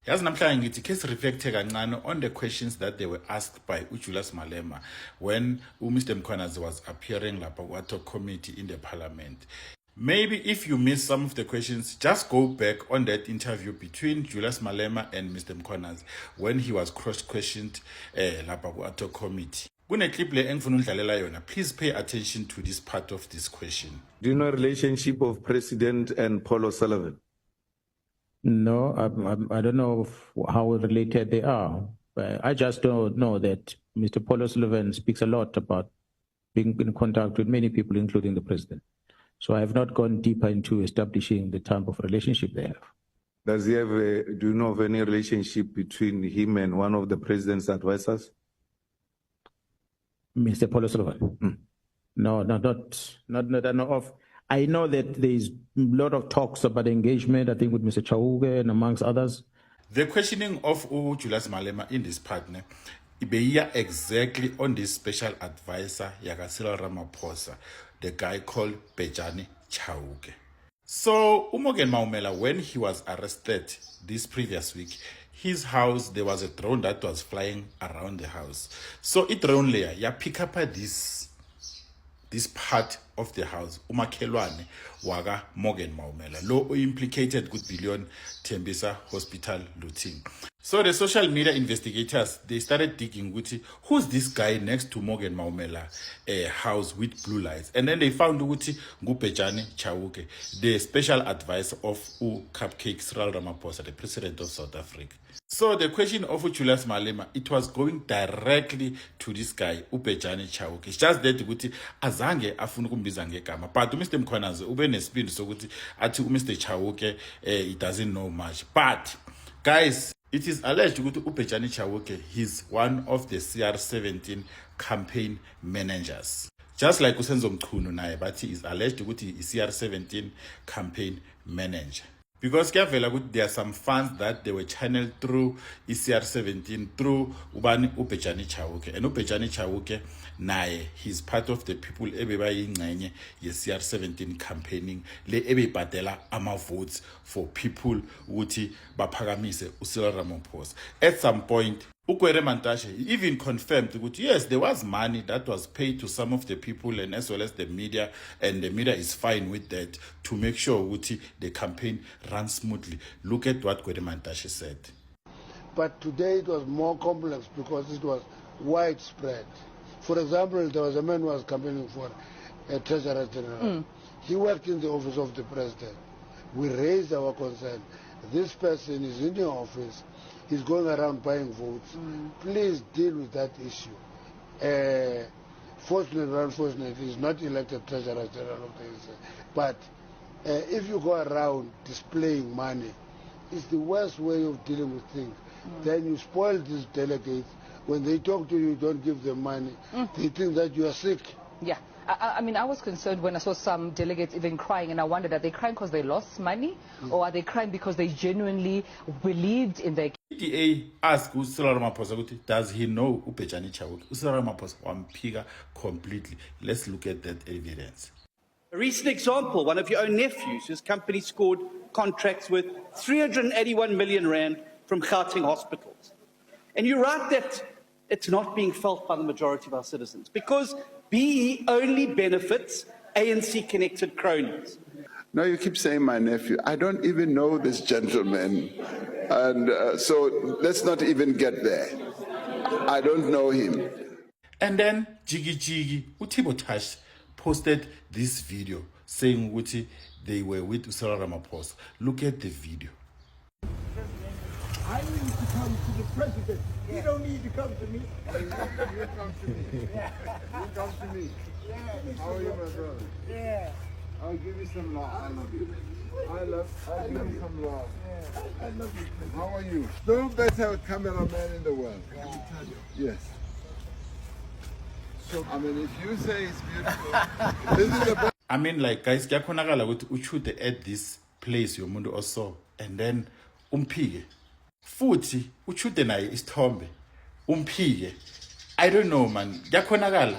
Yazi namhlanje ngithi case reflect kancane on the questions that they were asked by Julius Malema when Mr. Mkhwanazi was appearing lapha ku-ad-hoc committee in the parliament. Maybe if you missed some of the questions, just go back on that interview between Julius Malema and Mr. Mkhwanazi when he was cross-questioned lapha ku-ad-hoc committee. Kune-clip le engifuna undlalela yona. Please pay attention to this part of this question. Do you know the relationship of President and Paul O'Sullivan? No, I don't know how related they are. I just don't know that Mr. Paul O'Sullivan speaks a lot about being in contact with many people, including the president. So I have not gone deeper into establishing the type of relationship they have. Does he have do you know of any relationship between him and one of the president's advisors? Mr. Paul O'Sullivan? No, not I know of. I know that there is a lot of talks about engagement, I think, with Mr. Chauke and amongst others. The questioning of Julius Malema in this partner, Ibeya exactly on this special advisor, Cyril Ramaphosa, the guy called Bejani Chauke. So, Morgan Maumela, when he was arrested this previous week, his house, there was a drone that was flying around the house. So, it drone layer, ya pick up this part of the house, umakhelwane waga Morgan Maumela, lo implicated good billion Tembisa hospital looting. So the social media investigators, they started digging with who's this guy next to Morgan Maumela house with blue lights, and then they found Uti Ngubejane Chauke, the special advisor of Cupcake Cyril Ramaphosa, the president of South Africa. So the question of Julius Malema, it was going directly to this guy, Bejane Chauke. It's just that Guti azange afuna kumbiza ngegama. But Mr. Mkhwanazi ube nesibindi sokuthi athi Mr. Chauke he doesn't know much. But guys, it is alleged that Bejane Chauke, he's one of the CR17 campaign managers. Just like Usenzo Mchunu naye, but he is alleged that he is CR17 campaign manager. Because there are some funds that they were channeled through ECR17 through Bejane Chauke. And Bejane Chauke, naye, he's part of the people ECR17 campaigning. Le batela ama votes for people uti bapagamise Cyril Ramaphosa. At some point, Ukwere Mantashe even confirmed that yes, there was money that was paid to some of the people and as well as the media, and the media is fine with that to make sure the campaign runs smoothly. Look at what Kwere Mantashe said. But today it was more complex because it was widespread. For example, there was a man who was campaigning for a Treasurer General. He worked in the office of the president. We raised our concern. This person is in the office. He's going around buying votes. Please deal with that issue. Fortunately or unfortunately, he's not elected Treasurer General of the EC. But if you go around displaying money, it's the worst way of dealing with things. Then you spoil these delegates. When they talk to you, you don't give them money. They think that you are sick. Yeah. I mean, I was concerned when I saw some delegates even crying, and I wondered, are they crying because they lost money, or are they crying because they genuinely believed in their... PDA asked Cyril Ramaphosa, does he know Bejane Chauke? Cyril Ramaphosa wampiga completely. Let's look at that evidence. A recent example, one of your own nephews, whose company scored contracts worth 381 million rand from Gauteng hospitals. And you write that it's not being felt by the majority of our citizens because BE only benefits ANC-connected cronies. No, you keep saying my nephew. I don't even know this gentleman. And so let's not even get there. I don't know him. And then Jiggy Utibo Tash posted this video saying Uti they were with Cyril Ramaphosa. Look at the video. I need to come to the president. You don't need to come to me. You come to me. Yeah. You come to me. Yeah. How are you, my brother? Yeah. I'll give you some love. I love you. I'll give you some love. Yeah. I love you. How are you? No better cameraman in the world. Let me tell you. Yes. So, I mean, if you say it's beautiful, this is the best. I mean, like, guys, kuyakhonakala ukuthi uchude at this place yomuntu also, and then umpige. Futhi uchude naye isithombe umphike. I don't know, man. Kuyakhonakala.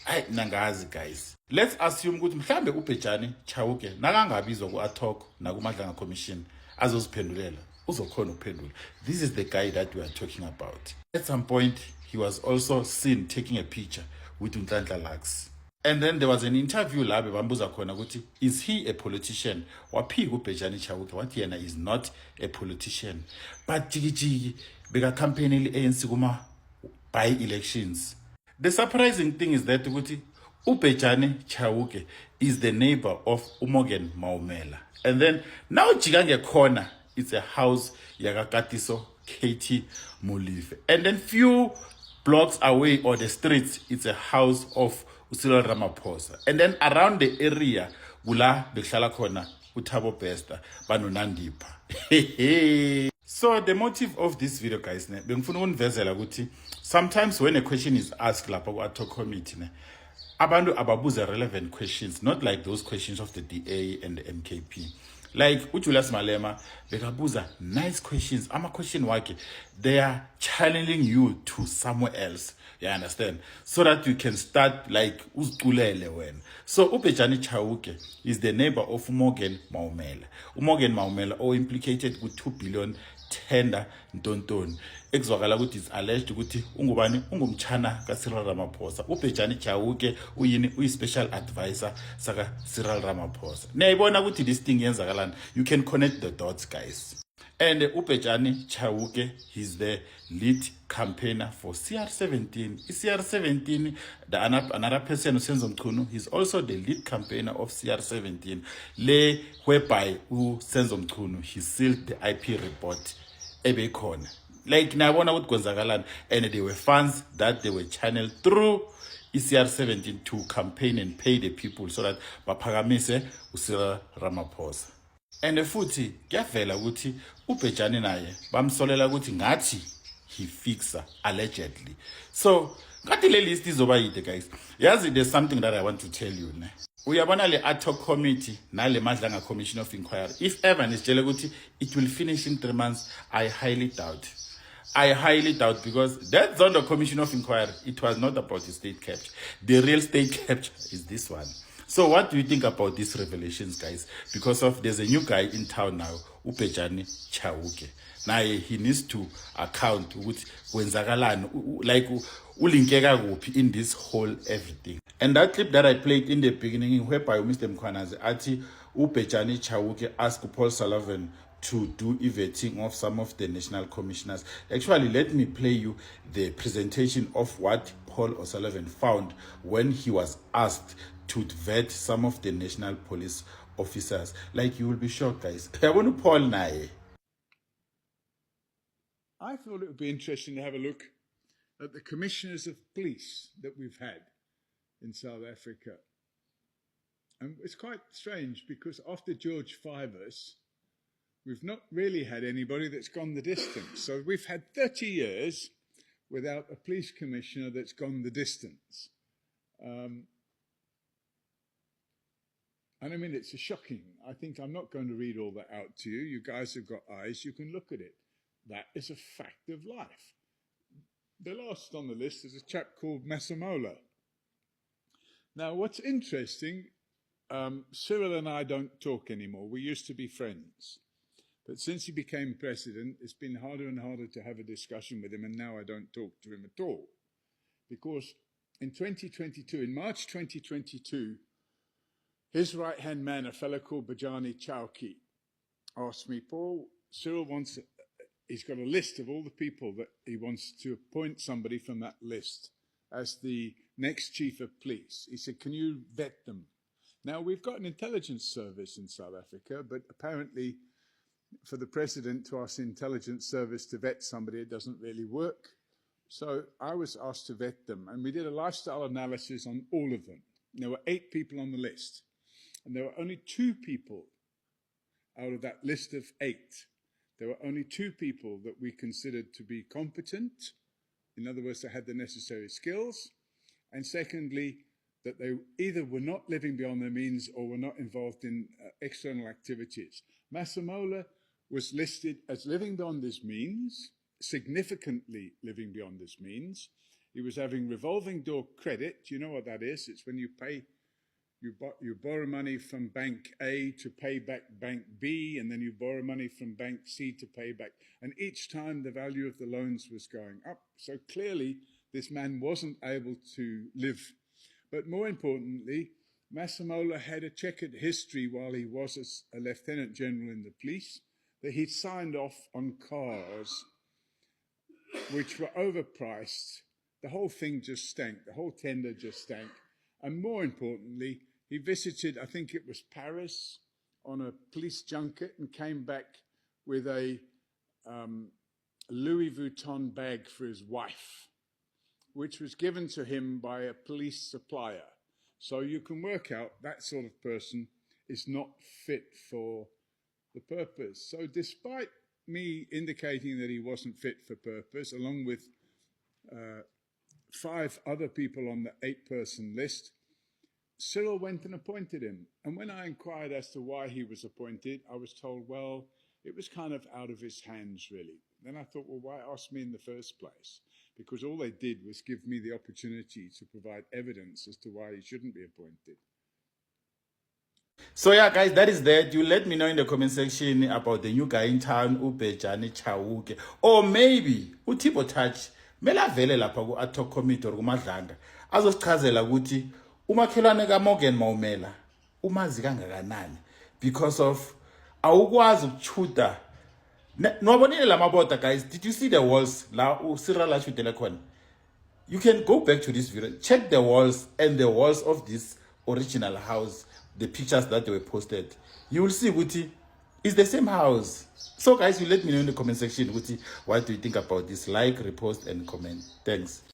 Ay nangazi, guys. Let's assume ukuthi mhlambe Bejane Chauke nakangabizwa ku-ad-hoc nakuMadlanga commission azoziphendulela. uzokhona ukuphendula. This is the guy that we are talking about. At some point, he was also seen taking a picture with Nhlanhla Lux. And then there was an interview la bebambuza khona ukuthi is he a politician? Waphika uBhejani Chauke wathi yena is not a politician. But jiki beka campaign ANC kuma by-elections. The surprising thing is that ukuthi uBhejani Chauke is the neighbor of uMorgan Maumela. And then now jika corner, it's a house yakakatiso Katie Molive. And then few blocks away or the streets, it's a house of Cyril Ramaphosa. And then around the area, Gula Bekshala Kona, Utabo Besta, Banu Nandipa. So the motive of this video, guys, sometimes when a question is asked at a committee, abantu ababuza relevant questions, not like those questions of the DA and the MKP. Like Julius Malema, bekabuza nice questions. I'm a question wake. They are channeling you to somewhere else. You understand? So that you can start like uzkulele when. So uBhejani Chauke is the neighbor of Morgan Maumela. Morgan Maumela or implicated with 2 billion tender Ntonton. Exwakala ukuthi is alleged ukuthi ungubani ungumchana ka Cyril Ramaphosa. uBhejani Chauke uyini special advisor saka Cyril Ramaphosa. Niyayibona ukuthi this thing yenzakalani. You can connect the dots, guys. And uBhejani Chauke, he's the lead campaigner for CR17. CR17, another person uSenzo Mchunu, he's also the lead campaigner of CR17. Le whereby uSenzo Mchunu, he sealed the IP report ebekhona. Like nabona ukuthi kwenzakalan, and they were funds that they were channeled through CR17 to campaign and pay the people so that baphakamise uCyril Ramaphosa. And futhi kuyavela ukuthi uBhejani naye bamsolela ukuthi ngathi he fixa allegedly. So ngathi le list izoba yide, guys. Yazi, there's something that I want to tell you ne. Uyabona le ad hoc committee nale Madlanga Commission of Inquiry, if ever nisitshele ukuthi it will finish in 3 months, I highly doubt. I highly doubt, because that Zondo Commission of Inquiry, it was not about the state capture. The real state capture is this one. So what do you think about these revelations, guys? Because of there's a new guy in town now, uBhejani Chauke. Now he needs to account with wenzakalani, like ulinkeka kuphi in this whole everything. And that clip that I played in the beginning, whereby Mr. Mkhwanazi ati uBhejani Chauke asked Paul Sullivan to do vetting of some of the national commissioners. Actually, let me play you the presentation of what Paul O'Sullivan found when he was asked to vet some of the national police officers. Like, you will be shocked, guys. I want to Paul Naye. I thought it would be interesting to have a look at the commissioners of police that we've had in South Africa. And it's quite strange because after George Fivers, we've not really had anybody that's gone the distance. So we've had 30 years without a police commissioner that's gone the distance. And I mean, it's a shocking. I think I'm not going to read all that out to you. You guys have got eyes. You can look at it. That is a fact of life. The last on the list is a chap called Masemola. Now, what's interesting, Cyril and I don't talk anymore. We used to be friends. But since he became president, it's been harder and harder to have a discussion with him, and now I don't talk to him at all. Because in 2022, in March 2022, his right-hand man, a fellow called Bhejani Chauke, asked me, Paul, Cyril he's got a list of all the people that he wants to appoint somebody from that list as the next chief of police. He said, can you vet them? Now, we've got an intelligence service in South Africa, but apparently for the president to ask the intelligence service to vet somebody, it doesn't really work. So I was asked to vet them, and we did a lifestyle analysis on all of them. There were 8 people on the list, and there were only 2 people out of that list of 8. There were only 2 people that we considered to be competent. In other words, they had the necessary skills. And secondly, that they either were not living beyond their means or were not involved in external activities. Masemola was listed as living beyond his means, significantly living beyond his means. He was having revolving door credit. Do you know what that is? It's when you pay You borrow money from Bank A to pay back Bank B, and then you borrow money from Bank C to pay back. And each time the value of the loans was going up. So clearly this man wasn't able to live. But more importantly, Masemola had a checkered history while he was a lieutenant general in the police, that he'd signed off on cars which were overpriced. The whole thing just stank. The whole tender just stank. And more importantly, he visited, I think it was Paris, on a police junket and came back with a Louis Vuitton bag for his wife, which was given to him by a police supplier. So you can work out that sort of person is not fit for the purpose. So despite me indicating that he wasn't fit for purpose, along with 5 other people on the 8-person list, Cyril went and appointed him. And when I inquired as to why he was appointed, I was told, well, it was kind of out of his hands, really. Then I thought, well, why ask me in the first place? Because all they did was give me the opportunity to provide evidence as to why he shouldn't be appointed. So yeah, guys, that is that. You let me know in the comment section about the new guy in town, Bhejani Chauke. Or maybe uTibo Touch mela vele lapha ku ad hoc committee or kumadlanga azosichazela ukuthi umakhelwane kaMorgan Maumela umazi kangakanani, because of awukwazi ukuchuda. Nwabonile lamaboda, guys. Did you see the walls la uCyril achudele khona? You can go back to this video, check the walls and the walls of this original house, the pictures that they were posted. You will see Guti it's the same house. So guys, you let me know in the comment section Guti, what do you think about this? Like, repost and comment. Thanks.